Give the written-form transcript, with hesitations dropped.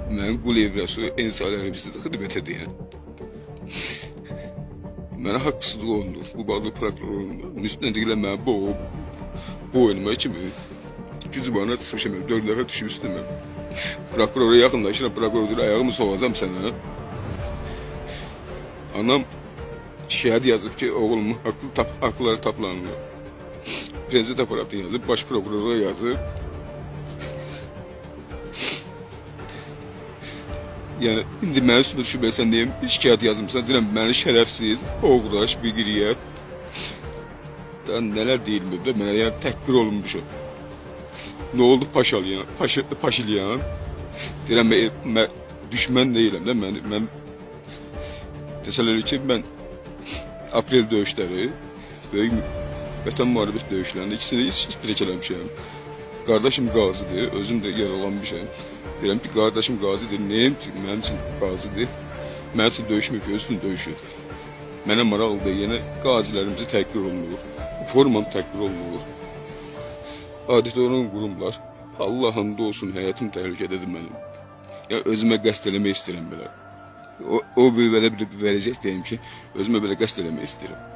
mən Quliyev Rəsul insanları bizdə xidmət edən. Mənə haqsızlıq olundu. Bu bağlı prokurorun üstüne deyilən mənə boynuma kimi gücü bana sıçmışım. 4 dəfə düşüb üstüme. Prokurora yaxınlaşıram, prokuror deyir, ayağımı soğacam sənə. Anam şəhid yazıb ki, oğlumun haqları taplanır. Prezident aparatı yazıb, baş prokurora yazıb. Yani indi mənim üstündə düşübsən deyim, şikayət yazmışsan, deyirəm məni şərəfsiz, oğraş, biqriyyət. Daha nələr deyilmir də, mənə yəni təhqir olunmuşum. Ne oldu Paşilyan? Deyirəm, mən düşmən deyiləm də, mən desələr ki, mən aprel döyüşləri, böyük vətən müharibəsi döyüşlərində ikisini iştirak eləmişəm. Qardaşım qazidir, özüm də yaralanmışam. Deyirəm ki, qardaşım qazidir, neyim ki, mənim üçün qazidir. Mənim üçün döyüşmür ki, özünün döyüşü. Mənə maraqlıdır, yenə qazilərimizi təhqir olunur. Formam təhqir olunur. Auditorun qurumlar, Allah hamd olsun, həyatım təhlükədədir mənim. Yəni, özümə qəsd eləmək istəyirəm belə. O belə bir verəcək deyim ki, özümə belə qəsd eləmək istəyirəm.